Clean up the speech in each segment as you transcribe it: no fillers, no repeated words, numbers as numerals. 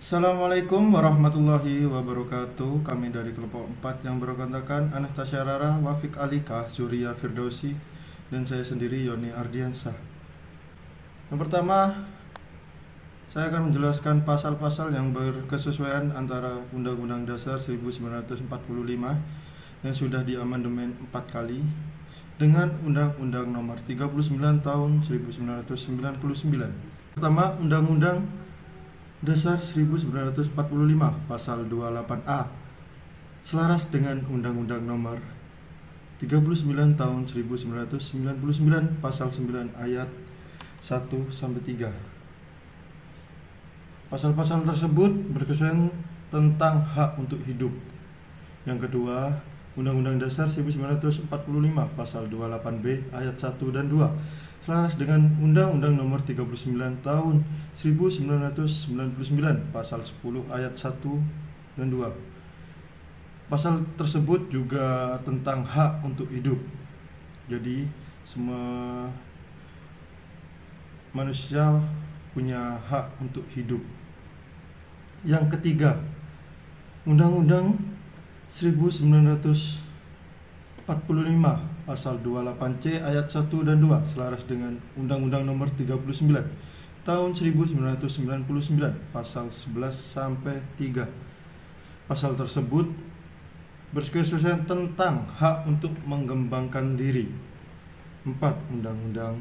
Assalamualaikum warahmatullahi wabarakatuh. Kami dari kelompok 4 yang berkontakan Anastasia Rara, Wafik Alika, Zuria Firdausi, dan saya sendiri Yoni Ardiansyah. Yang pertama, saya akan menjelaskan pasal-pasal yang berkesesuaian antara Undang-Undang Dasar 1945 yang sudah diamandemen 4 kali dengan Undang-Undang Nomor 39 Tahun 1999. Pertama, Undang-Undang Dasar 1945 Pasal 28A selaras dengan Undang-Undang Nomor 39 Tahun 1999 Pasal 9 Ayat 1-3. Pasal-pasal tersebut berkesuaian tentang hak untuk hidup. Yang kedua, Undang-Undang Dasar 1945 Pasal 28B Ayat 1 dan 2 selaras dengan Undang-Undang Nomor 39 Tahun 1999 Pasal 10 Ayat 1 dan 2. Pasal tersebut juga tentang hak untuk hidup. Jadi semua manusia punya hak untuk hidup. Yang ketiga, Undang-Undang 1945 Pasal 28C Ayat 1 dan 2 selaras dengan Undang-Undang Nomor 39 Tahun 1999 Pasal 11 sampai 3. Pasal tersebut berkesuaian tentang hak untuk mengembangkan diri. 4. Undang-Undang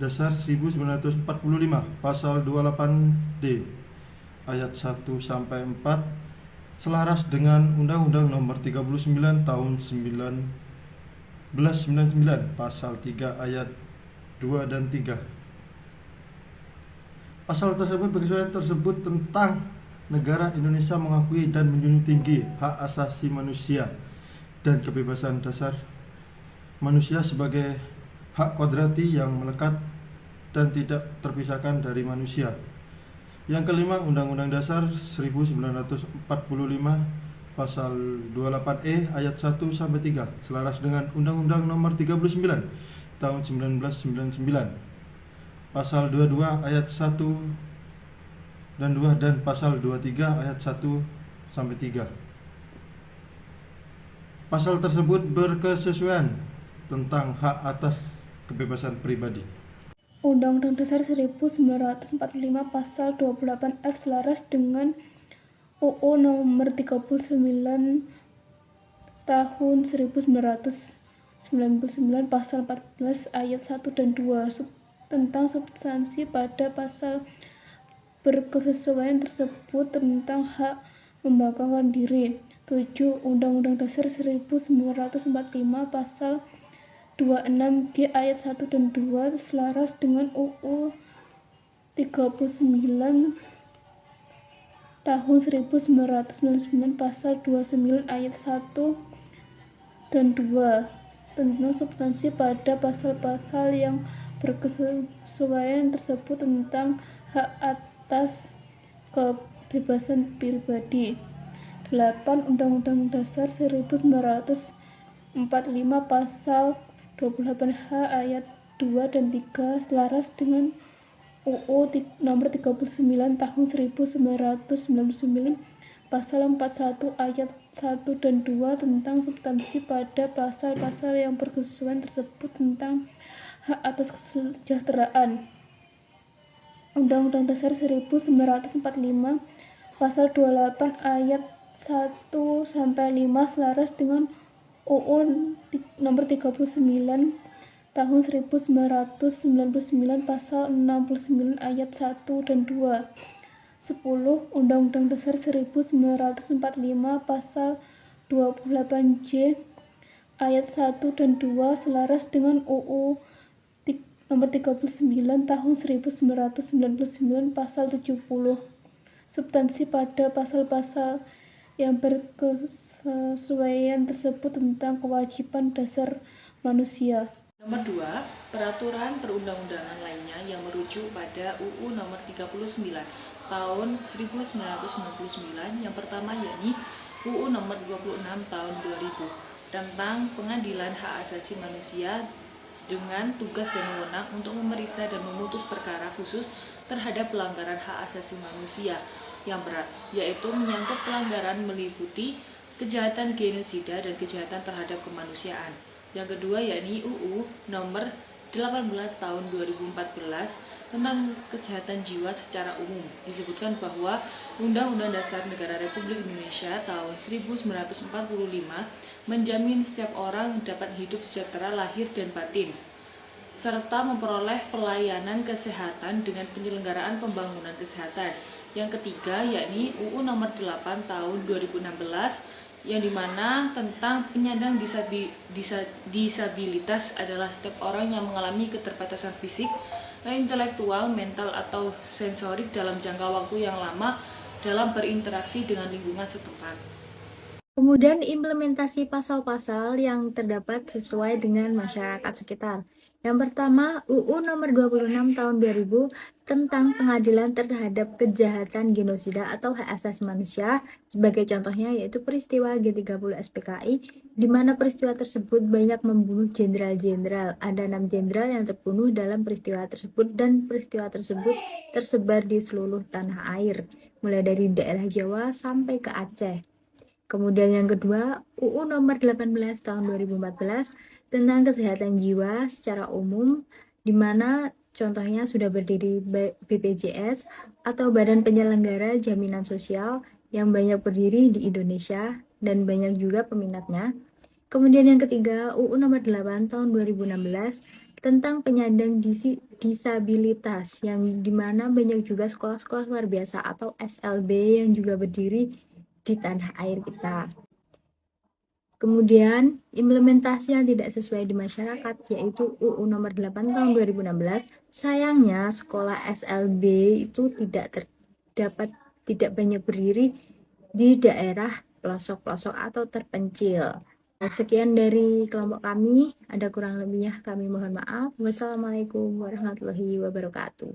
Dasar 1945 Pasal 28D Ayat 1 sampai 4 selaras dengan Undang-Undang Nomor 39 Tahun 1999 Pasal 3 Ayat 2 dan 3. Pasal tersebut berkesuaian tersebut tentang negara Indonesia mengakui dan menjunjung tinggi hak asasi manusia dan kebebasan dasar manusia sebagai hak kodrati yang melekat dan tidak terpisahkan dari manusia. Yang kelima, Undang-Undang Dasar 1945 Pasal 28E Ayat 1 sampai 3 selaras dengan Undang-Undang Nomor 39 Tahun 1999 Pasal 22 Ayat 1 dan 2 dan Pasal 23 Ayat 1 sampai 3. Pasal tersebut berkesesuaian tentang hak atas kebebasan pribadi. Undang-Undang Dasar 1945 Pasal 28F selaras dengan UU Nomor 39 Tahun 1999 Pasal 14 Ayat 1 dan 2 tentang substansi pada pasal berkesesuaian tersebut tentang hak membanggakan diri. 7. Undang-Undang Dasar 1945 Pasal 26G ayat 1 dan 2 selaras dengan UU 39 Tahun 1999 Pasal 29 ayat 1 dan 2 tentang substansi pada pasal-pasal yang berkesesuaian tersebut tentang hak atas kebebasan pribadi. 8. Undang-Undang Dasar 1945 Pasal 28H ayat 2 dan 3 selaras dengan UU Nomor 39 Tahun 1999 Pasal 41 ayat 1 dan 2 tentang substansi pada pasal-pasal yang berkesesuaian tersebut tentang hak atas kesejahteraan. Undang-Undang Dasar 1945 Pasal 28 ayat 1 sampai 5 selaras dengan UU Nomor 39 Tahun 1999 Pasal 69 ayat 1 dan 2. 10. Undang-Undang Dasar 1945 Pasal 28J ayat 1 dan 2 selaras dengan UU Nomor 39 Tahun 1999 Pasal 70. Substansi pada pasal-pasal yang berkesesuaian tersebut tentang kewajiban dasar manusia. Nomor 2, peraturan perundang-undangan lainnya yang merujuk pada UU Nomor 39 Tahun 1999 yang pertama yakni UU Nomor 26 Tahun 2000 tentang Pengadilan Hak Asasi Manusia dengan tugas dan wewenang untuk memeriksa dan memutus perkara khusus terhadap pelanggaran hak asasi manusia. yang berat, yaitu menyangkut pelanggaran meliputi kejahatan genosida dan kejahatan terhadap kemanusiaan. Yang kedua yakni UU nomor 18 tahun 2014 tentang kesehatan jiwa secara umum. Disebutkan bahwa Undang-Undang Dasar Negara Republik Indonesia tahun 1945 menjamin setiap orang dapat hidup sejahtera lahir dan batin, serta memperoleh pelayanan kesehatan dengan penyelenggaraan pembangunan kesehatan. Yang ketiga yakni UU nomor 8 tahun 2016 yang dimana tentang penyandang disabilitas adalah setiap orang yang mengalami keterbatasan fisik, intelektual, mental, atau sensorik dalam jangka waktu yang lama dalam berinteraksi dengan lingkungan setempat. Kemudian implementasi pasal-pasal yang terdapat sesuai dengan masyarakat sekitar. Yang pertama, UU nomor 26 tahun 2000 tentang pengadilan terhadap kejahatan genosida atau hak asasi manusia. Sebagai contohnya yaitu peristiwa G30 SPKI, di mana peristiwa tersebut banyak membunuh jenderal-jenderal. Ada 6 jenderal yang terbunuh dalam peristiwa tersebut dan peristiwa tersebut tersebar di seluruh tanah air, mulai dari daerah Jawa sampai ke Aceh. Kemudian yang kedua, UU nomor 18 tahun 2014 tentang kesehatan jiwa secara umum, di mana contohnya sudah berdiri BPJS atau Badan Penyelenggara Jaminan Sosial yang banyak berdiri di Indonesia dan banyak juga peminatnya. Kemudian yang ketiga, UU nomor 8 tahun 2016 tentang penyandang disabilitas yang dimana banyak juga sekolah-sekolah luar biasa atau SLB yang juga berdiri di tanah air kita. Kemudian implementasi yang tidak sesuai di masyarakat yaitu UU nomor 8 tahun 2016. Sayangnya sekolah SLB itu tidak banyak berdiri di daerah pelosok-pelosok atau terpencil. Sekian dari kelompok kami, ada kurang lebihnya kami mohon maaf. Wassalamualaikum warahmatullahi wabarakatuh.